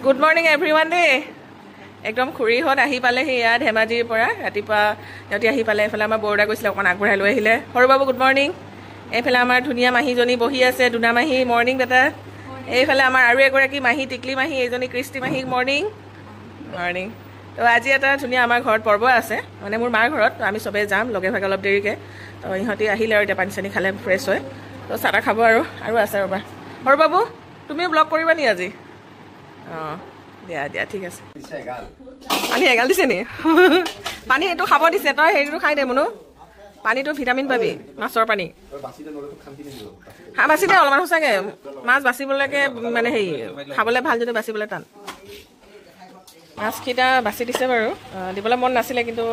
good morning everyone দে একদম খুৰীহঁত আহি পালেহি ইয়াত ধেমাজিৰ পৰা ৰাতিপুৱা সিহঁতি আহি পালে এইফালে আমাৰ বৰদা গৈছিলে অকণমান আগবঢ়াই লৈ আহিলে সৰু বাবু গুড মৰ্ণিং এইফালে আমাৰ ধুনীয়া মাহীজনী বহি আছে দুনা মাহী মৰ্ণিং বেটা এইফালে আমাৰ আৰু এগৰাকী মাহী টিকলি মাহী এইজনী কৃষ্টি মাহী মৰ্ণিং মৰ্ণিং তো আজি এটা ধুনীয়া আমাৰ ঘৰত পৰ্ব আছে মানে মোৰ মাৰ ঘৰত আমি চবেই যাম লগে ভাগে অলপ দেৰিকৈ তো ইহঁতি আহিলে আৰু এতিয়া পানী চানী খালে ফ্ৰেছ হয় তো চাহ খাব আৰু আছে ৰ'বা সৰু বাবু তুমিও ব্লগ কৰিবা নি আজি অঁ দিয়া দিয়া ঠিক আছে পানী এগাল দিছে নি পানী এইটো খাব দিছে তই হেৰিটো খাই দে মুনু পানীটো ভিটামিন পাবি মাছৰ পানী হাঁহ বাচি দে অলপমান সঁচাকৈ মাছ বাচিবলৈকে মানে হেৰি খাবলৈ ভাল যদি বাচিবলৈ টান মাছকেইটা বাচি দিছে বাৰু দিবলৈ মন নাছিলে কিন্তু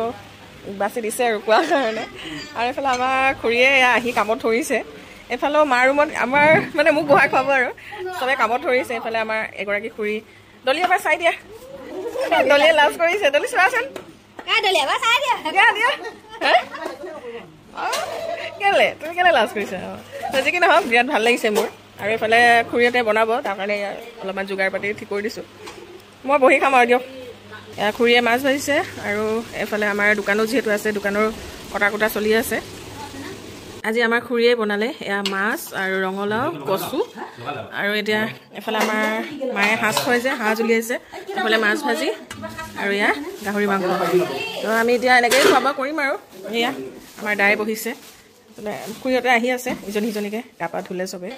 বাচি দিছে আৰু কোৱাৰ কাৰণে আৰু এইফালে আমাৰ খুৰীয়ে আহি কামত ধৰিছে এইফালেও মাৰ ৰুমত আমাৰ মানে মোক বহাই খুৱাব আৰু চবে কামত ধৰিছে এইফালে আমাৰ এগৰাকী খুৰী দলি এবাৰ চাই দিয়া দলিয়ে লাজ কৰিছে দলি চোৱাচোন কেলে তুমি কেলে লাজ কৰিছা যি কি নহওক বিৰাট ভাল লাগিছে মোৰ আৰু এইফালে খুৰীহঁতে বনাব তাৰ কাৰণে অলপমান যোগাৰ পাতি ঠিক কৰি দিছোঁ মই বহি খাম আৰু দিয়ক খুৰীয়ে মাছ ভাজিছে আৰু এইফালে আমাৰ দোকানো যিহেতু আছে দোকানৰ কটা কুটা চলি আছে আজি আমাৰ খুৰীয়ে বনালে এয়া মাছ আৰু ৰঙালাও কচু আৰু এতিয়া এফালে আমাৰ মায়ে সাজ খুৱাই যে সাজ উলিয়াইছে এফালে মাছ ভাজি আৰু এয়া গাহৰি মাংস তো আমি এতিয়া এনেকৈয়ে খোৱা বোৱা কৰিম আৰু এয়া আমাৰ দাই বহিছে খুৰীহঁতে আহি আছে ইজনী সিজনীকৈ গা পা ধুলে চবেই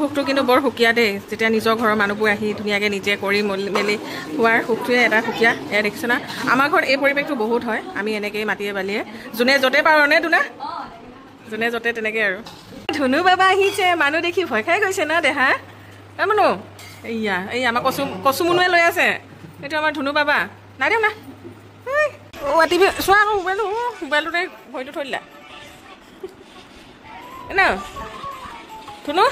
সুখটো কিন্তু বৰ সুকীয়া দেই যেতিয়া নিজৰ ঘৰৰ মানুহবোৰ আহি ধুনীয়াকৈ নিজে কৰি মেলি খোৱাৰ সুখটোৱে এটা সুকীয়া এয়া দেখিছে না আমাৰ ঘৰত এই পৰিৱেশটো বহুত হয় আমি এনেকৈয়ে মাটিয়ে বালিয়ে যোনে য'তে পাৰোঁ নে ধুনা যোনে য'তে তেনেকৈ আৰু ধুনু বাবা আহিছে মানুহ দেখি ভয় খাই গৈছে না দেহা মানুহ এইয়া এই আমাৰ কচু মুনুৱে লৈ আছে এইটো আমাৰ ধুনু বাবা নাই দিয়ক না অ' টিভি চোৱা আকৌ মোবাইলটোতে ভৰিটো থৈ দিলা ন ধুনু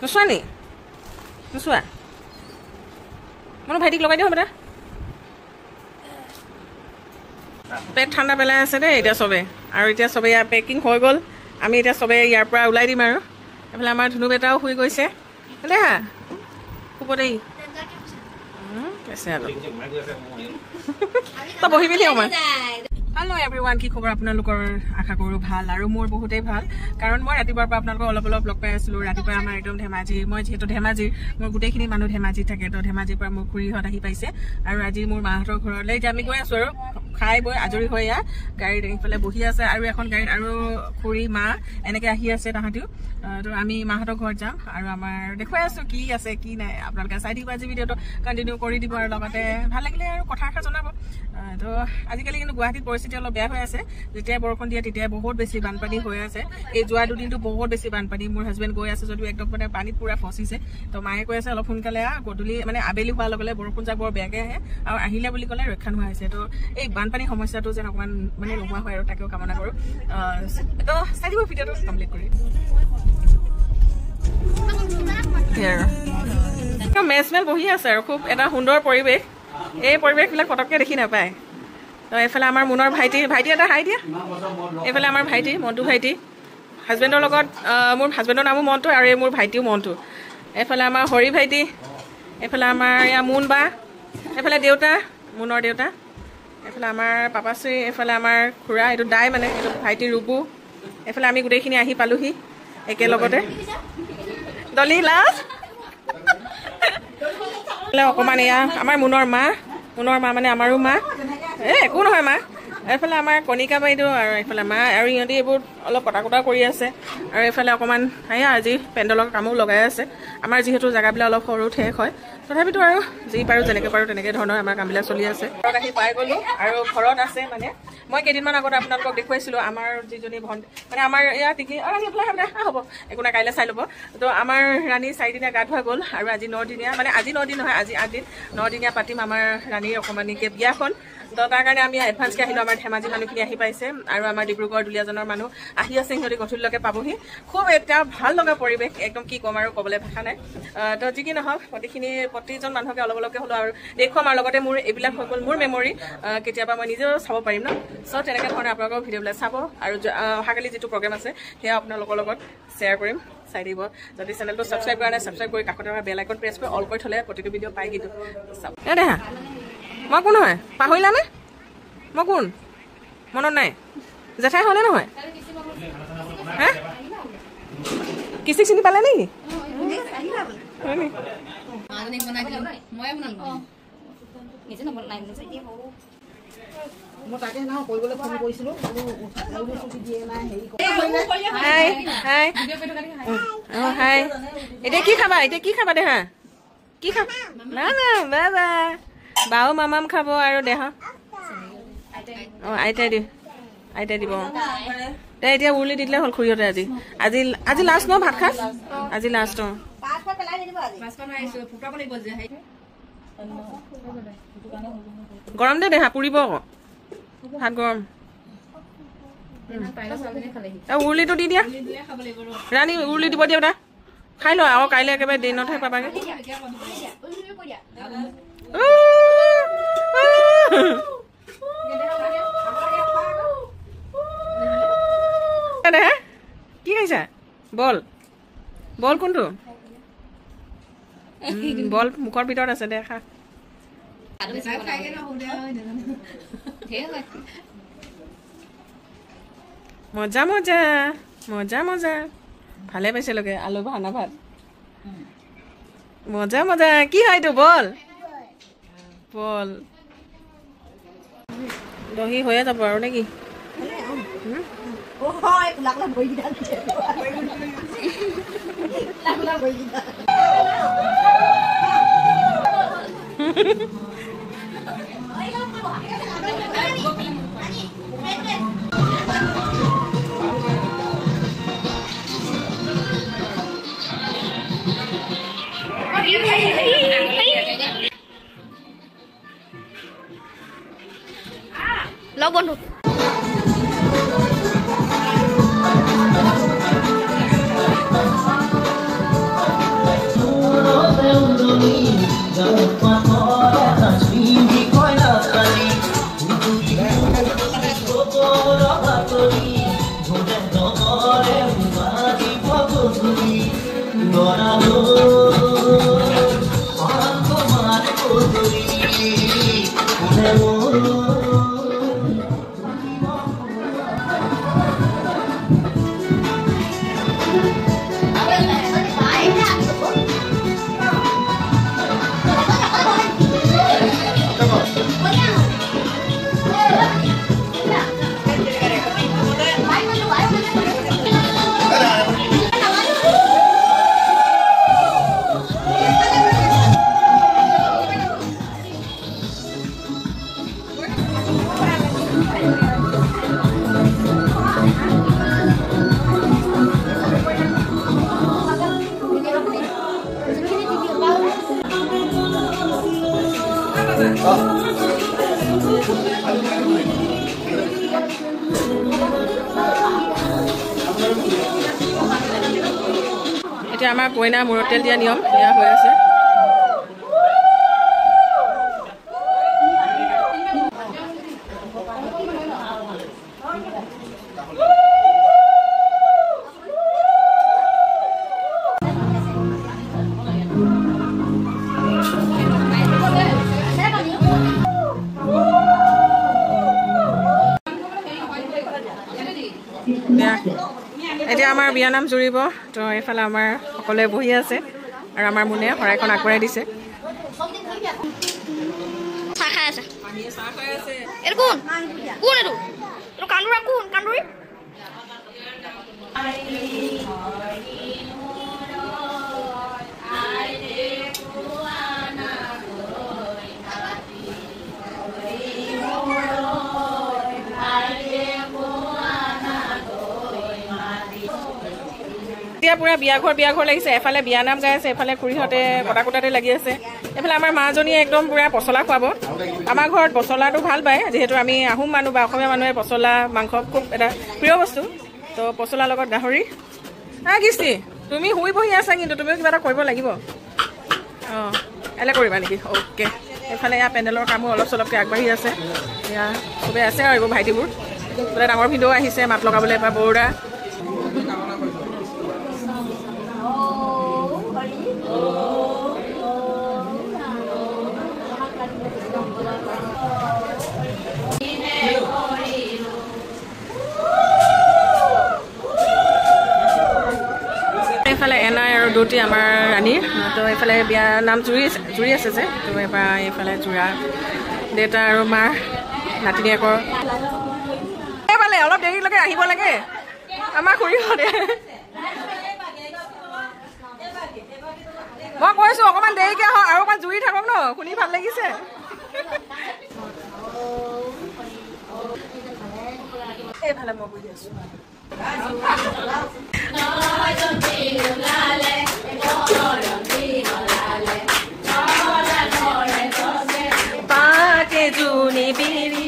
নোচোৱা নি নোচোৱা মানে ভাইটিক লগাই দিওঁ বেটা পেট ঠাণ্ডা পেলাই আছে দেই এতিয়া চবে আৰু এতিয়া চবে ইয়াৰ পেকিং হৈ গ'ল আমি এতিয়া চবে ইয়াৰ পৰা ওলাই দিম আৰু এইফালে আমাৰ ধুনু বেটাও শুই গৈছে দেই হা শুব দেই তই বহি মেলি অকণমান হেল্ল' এভৰিৱান কি খবৰ আপোনালোকৰ আশা কৰোঁ ভাল আৰু মোৰ বহুতেই ভাল কাৰণ মই ৰাতিপুৱাৰ পৰা আপোনালোকক অলপ লগ পাই আছিলোঁ ৰাতিপুৱা আমাৰ একদম ধেমাজি মই যিহেতু ধেমাজিৰ মোৰ গোটেইখিনি মানুহ ধেমাজিত থাকে তো ধেমাজিৰ পৰা মোৰ খুৰীহঁত আহি পাইছে আৰু আজি মোৰ মাহঁতৰ ঘৰলৈ এতিয়া আমি গৈ আছোঁ আৰু খাই বৈ আজৰি হৈ এয়া গাড়ীত এইফালে বহি আছে আৰু এখন গাড়ীত আৰু খুৰী মা এনেকৈ আহি আছে তাহাঁতিও তো আমি মাহঁতৰ ঘৰত যাম আৰু আমাৰ দেখুৱাই আছোঁ কি আছে কি নাই আপোনালোকে চাই দিব আজি ভিডিঅ'টো কণ্টিনিউ কৰি দিব আৰু লগতে ভাল লাগিলে আৰু কথা এষাৰ জনাব তো আজিকালি কিন্তু গুৱাহাটীত পৰিস্থিতি অলপ বেয়া হৈ আছে যেতিয়াই বৰষুণ দিয়ে তেতিয়াই বহুত বেছি বানপানী হৈ আছে এই যোৱা দুদিনটো বহুত বেছি বানপানী মোৰ হাজবেণ্ড গৈ আছে যদিও একদম মানে পানীত পূৰা ফচিছে তো মায়ে কৈ আছে অলপ সোনকালে গধূলি মানে আবেলি হোৱাৰ লগে লগে বৰষুণ যাক বৰ বেয়াকৈ আহে আৰু আহিলে বুলি ক'লে ৰক্ষা নোহোৱা হৈছে তো এই বানপানী সমস্যাটো যেন অকণমান মানে নোহোৱা হয় আৰু তাকেও কামনা কৰোঁ তো চাই দিব ভিডিঅ'টো কমপ্লিট কৰি মেচমেল বহি আছে আৰু খুব এটা সুন্দৰ পৰিৱেশ এই পৰিৱেশবিলাক পটককৈ দেখি নাপায় তো এইফালে আমাৰ মুনৰ ভাইটি এটা হাই দিয়া এইফালে আমাৰ ভাইটি মন্টু ভাইটি হাজবেণ্ডৰ লগত মোৰ হাজবেণ্ডৰ নামো মন্টু আৰু এই মোৰ ভাইটিও মন্টু এইফালে আমাৰ হৰি ভাইটি এইফালে আমাৰ এয়া মুন বা এইফালে দেউতা মুনৰ দেউতা এইফালে আমাৰ পাপাশ্ৰী এইফালে আমাৰ খুৰা এইটো দাই মানে এইটো ভাইটি ৰুবু এইফালে আমি গোটেইখিনি আহি পালোহি একেলগতে দলি লাজ অকণমান এয়া আমাৰ মুনৰ মা মানে আমাৰো মা একো নহয় মা এইফালে আমাৰ কণিকা বাইদেউ আৰু এইফালে মা আৰু ইহঁতি এইবোৰ অলপ কটা কটা কৰি আছে আৰু এইফালে অকণমান এয়া আজি পেণ্ডেলৰ কামো লগাই আছে আমাৰ যিহেতু জেগাবিলাক অলপ সৰু ঠেক হয় তথাপিতো আৰু যি পাৰোঁ যেনেকৈ পাৰোঁ তেনেকৈ ধৰণৰ আমাৰ কামবিলাক চলি আছে ঘৰত আহি পাই গ'লোঁ আৰু ঘৰত আছে মানে মই কেইদিনমান আগতে আপোনালোকক দেখুৱাইছিলোঁ আমাৰ যিজনী ভণ্টি মানে আমাৰ এয়া টিকি হ'ব একো নাই কাইলৈ চাই ল'ব তো আমাৰ ৰাণী 4 দিনীয়া গা ধোৱা গ'ল আৰু আজি 9 দিনীয়া মানে আজি 9 দিন নহয় আজি 8 দিন 9 দিনীয়া পাতিম আমাৰ ৰাণীৰ অকণমানিকৈ বিয়াখন তো তাৰ কাৰণে আমি এডভান্সকৈ আহিলোঁ আমাৰ ধেমাজি মানুহখিনি আহি পাইছে আৰু আমাৰ ডিব্ৰুগড় দুলীয়াজনৰ মানুহ আহি আছে সিহঁতি গধূলিলৈকে পাবহি খুব এটা ভাল লগা পৰিৱেশ একদম কি ক'ম আৰু ক'বলৈ ভাষা নাই তো যি কি নহওক প্ৰতিজন মানুহকে অলপ অলপকৈ হ'লেও আৰু দেখুৱাম আৰু লগতে মোৰ এইবিলাক হৈ গ'ল মোৰ মেমৰি কেতিয়াবা মই নিজেও চাব পাৰিম ন চ' তেনেকৈ ধৰণে আপোনালোকৰ ভিডিঅ'বিলাক চাব আৰু অহাকালি যিটো প্ৰগ্ৰেম আছে সেয়া আপোনালোকৰ লগত শ্বেয়াৰ কৰিম চাই দিব যদি চেনেলটো ছাবস্ক্ৰাইব কৰা নাই ছাবস্ক্ৰাইব কৰি কাষতে থকা বেল আইকন প্ৰেছ কৰি অল কৰি থ'লে প্ৰতিটো ভিডিঅ' পাই কিন্তু চাব দেহা মই কোন হয় পাহৰিলানে মই কোন মনত নাই জেঠাই হ'লে নহয় হে কিচিক চিনি পালে নেকি এতিয়া কি খাবা দেহা কি খাবা না না বাবা বাও মামাম খাব আৰু দেহা আইতাই দিব দে এতিয়া উৰুলি দি দিলে হ'ল খুৰীহঁতে আজি লাষ্ট ন ভাত খাই আজি লাষ্ট গৰম দে দেহা পুৰিব আকৌ ভাত গৰম উৰুলিটো দি দিয়া ৰাণী উৰুলি দিব দিয়া দা খাই লোৱা আকৌ কাইলৈ একেবাৰে দিনতহে পাবাগে কি খাইছা বল কোনটো বল মুখৰ ভিতৰত আছে দে খা মজা মজা মজা মজা ভালে পাইছে লোকে আলু ভানা ভাত মজা মজা কি হয় এইটো বল দহি হৈয়ে যাব আৰু নেকি লগ বন্ধু এতিয়া আমাৰ কইনা মূৰত তেল দিয়া নিয়ম এয়া হৈ আছে এতিয়া আমাৰ বিয়ানাম জুৰিব তো এইফালে আমাৰ সকলোৱে বহি আছে আৰু আমাৰ মুনে শৰাইখন আগবঢ়াই দিছে চাহ খাই আছে এইটো কোন এইটো কান্দুৰা কোন কান্দুৰি এতিয়া পুৰা বিয়া ঘৰ লাগিছে এফালে বিয়া নাম গাই আছে এফালে খুৰীহঁতে কটা কুটাতে লাগি আছে এইফালে আমাৰ মাজনীয়ে একদম পুৰা পচলা খুৱাব আমাৰ ঘৰত পচলাটো ভাল পায় যিহেতু আমি আহোম মানুহ বা অসমীয়া মানুহে পচলা মাংস খুব এটা প্ৰিয় বস্তু তো পচলাৰ লগত গাহৰি কৃষ্টি তুমি শুই বহি আছা কিন্তু তুমিও কিবা এটা কৰিব লাগিব অঁ এলে কৰিবা নেকি অ'কে এইফালে এয়া পেণ্ডেলৰ কামো অলপ চলপকৈ আগবাঢ়ি আছে এয়া চবেই আছে আৰু এইবোৰ ভাইটিবোৰ বোলে ডাঙৰ ভিডিঅ' আহিছে মাত লগাবলৈ বা বৰুদা এইফালে এনাই আৰু দুটি আমাৰ ৰাণীৰ তো এইফালে বিয়া নাম জুৰি আছে যে তো এবাৰ এইফালে জোৰা দেউতা আৰু মাৰ নাতিনীয়েকৰ এইফালে অলপ দেৰিলৈকে আহিব লাগে আমাৰ খুৰীহঁতে মই কৈছোঁ অকণমান দেৰিকৈ আহক আৰু অকণমান জুৰি থাকক ন শুনি ভাল লাগিছে এইফালে মই বহি আছোঁ পাকে জুনি বিৰি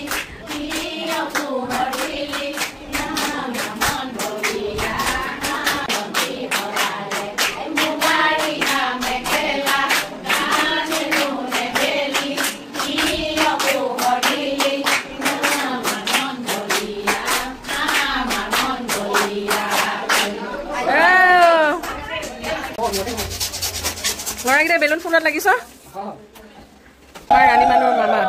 ল'ৰাকেইটা বেলুন ফুলত লাগিছ ৰাণী মানুহৰ মামা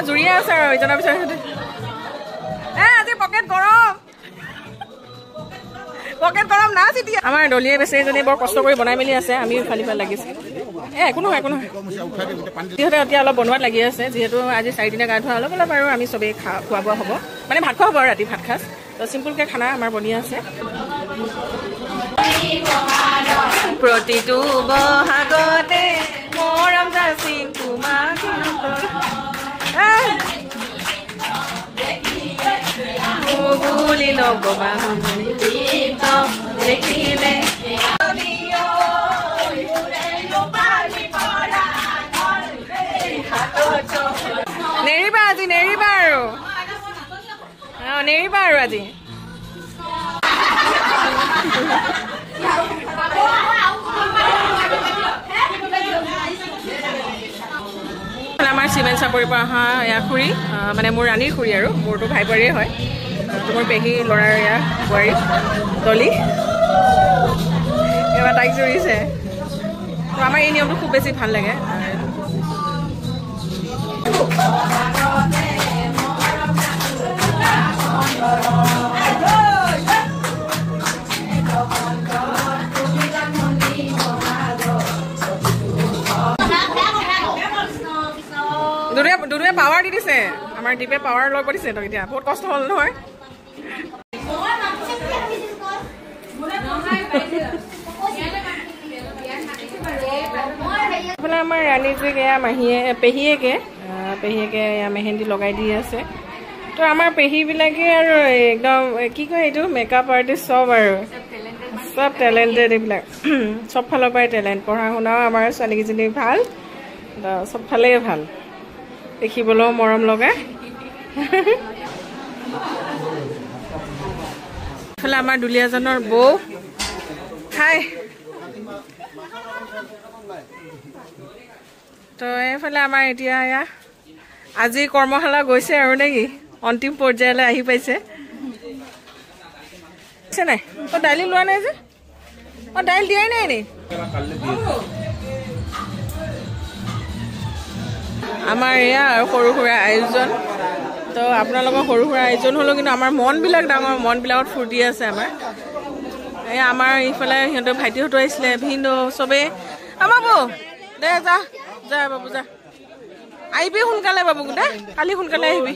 জুৰিয়ে আছে আৰু ইজনৰ পিছত আজি পকেট গৰম না চিটি আমাৰ দলিয়ে বেচেৰীজনী বৰ কষ্ট কৰি বনাই মেলি আছে আমি ইফালে ইফালে লাগিছে একো নহয় সিহঁতে এতিয়া অলপ বনোৱাত লাগি আছে যিহেতু আজি 4 দিনা গা ধোৱা অলপ আৰু আমি চবেই খোৱা বোৱা হ'ব মানে ভাত খোৱা হ'ব আৰু ৰাতি ভাত সাজ তো চিম্পুলকৈ খানা আমাৰ বনি আছে প্ৰতিটো বহাগতে মৰম যাচি তোমাক বুলি নকবা দেখিলে নেৰিবা আজি নেৰিবা আৰু আজি আমাৰ চিমেণ্ট চাপৰিৰ পৰা অহা এয়া খুৰী মানে মোৰ ৰাণীৰ খুৰী আৰু মোৰতো ভাই বোৱাৰীয়ে হয় মোৰ পেহী ল'ৰাৰ এয়া বোৱাৰী দলি এবাৰ তাইক জুৰিছে আমাৰ এই নিয়মটো খুব বেছি ভাল লাগে দুদুৱে পাৱাৰ দি দিছে আমাৰ দীপে পাৱাৰ লৈ পৰিছে তো এতিয়া বহুত কষ্ট হ'ল নহয় এইফালে আমাৰ ৰাণীজীক এয়া মাহীয়ে পেহীয়েকে এয়া মেহেন্দি লগাই দি আছে তো আমাৰ পেহীবিলাকে আৰু একদম কি কয় এইটো মেকআপ আৰ্টিষ্ট চব আৰু চব টেলেণ্টেড এইবিলাক চব ফালৰ পৰাই টেলেণ্ট পঢ়া শুনাও আমাৰ ছোৱালীকেইজনী ভাল চব ফালেই ভাল দেখিবলৈও মৰম লগা এইফালে আমাৰ দুলীয়াজনৰ বৌ হাই তো এইফালে আমাৰ এতিয়া এয়া আজি কৰ্মশালা গৈছে আৰু নেকি অন্তিম পৰ্যায়লৈ আহি পাইছে নাই দাইল লোৱা নাই যে দাইল দিয়াই নাই নি আমাৰ এয়া আৰু সৰু সুৰা আয়োজন তো আপোনালোকৰ সৰু সুৰা আয়োজন হ'লেও কিন্তু আমাৰ মনবিলাক ডাঙৰ মনবিলাকত ফূৰ্তি আছে আমাৰ এই আমাৰ ইফালে সিহঁতৰ ভাইটিহঁতো আহিছিলে ভিনদেউ চবেই বাবু দে যা যা বাবু যা আহিবি সোনকালে বাবু দে কালি সোনকালে আহিবি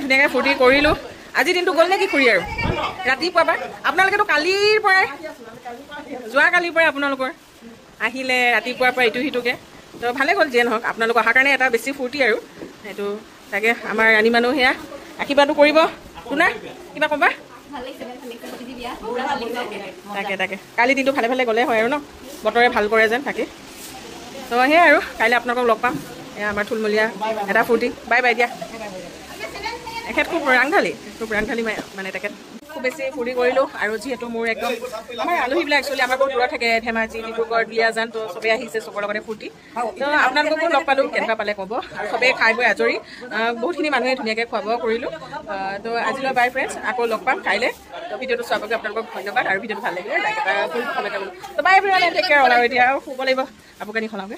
ধুনীয়াকৈ ফূৰ্তি কৰিলোঁ আজি দিনটো গ'ল নে কি খুৰী আৰু ৰাতিপুৱা পৰা আপোনালোকেতো কালিৰ পৰাই যোৱাকালিৰ পৰাই আপোনালোকৰ আহিলে ৰাতিপুৱাৰ পৰা ইটো সিটোকৈ তো ভালে গ'ল যিয়ে নহওক আপোনালোক অহাৰ কাৰণে এটা বেছি ফূৰ্তি আৰু সেইটো তাকে আমাৰ ৰাণী মানুহ সেয়া আশীৰ্বাদো কৰিব শুনা কিবা ক'বা তাকে তাকে কালি দিনটো ভালে ভালে গ'লে হয় আৰু ন বতৰে ভাল কৰে যেন তাকে তো সেয়াই আৰু কাইলৈ আপোনালোকক লগ পাম এয়া আমাৰ থুলমূলীয়া এটা ফূৰ্তি বাই বাই দিয়া এখেত খুব ৰাংঢালী মানে তেখেত খুব বেছি ফূৰ্তি কৰিলোঁ আৰু যিহেতু মোৰ একদম আমাৰ আলহীবিলাক একচুৱেলি আমাৰ বহুত দূৰত থাকে ধেমাজি ডিব্ৰুগড় দুলীয়াজান তো চবেই আহিছে চবৰ লগতে ফূৰ্তি তো আপোনালোককো লগ পালোঁ কেনেকুৱা পালে ক'ব আৰু চবেই খাই বৈ আজৰি বহুতখিনি মানুহে ধুনীয়াকৈ খোৱা বোৱা কৰিলোঁ তো আজিলৈ বাই ফ্ৰেণ্ডছ আকৌ লগ পাম কাইলৈ তো ভিডিঅ'টো চোৱাৰ বাবে আপোনালোকক ধন্যবাদ আৰু ভিডিঅ'টো ভাল লাগিলে লাইক এটা ফুল কমেণ্ট কৰিলোঁ তো বাই ফ্ৰেণ্ড টেক কেয়াৰ হ'ল আৰু এতিয়া আৰু শুব লাগিব কাপোৰ কানি সলাওঁগৈ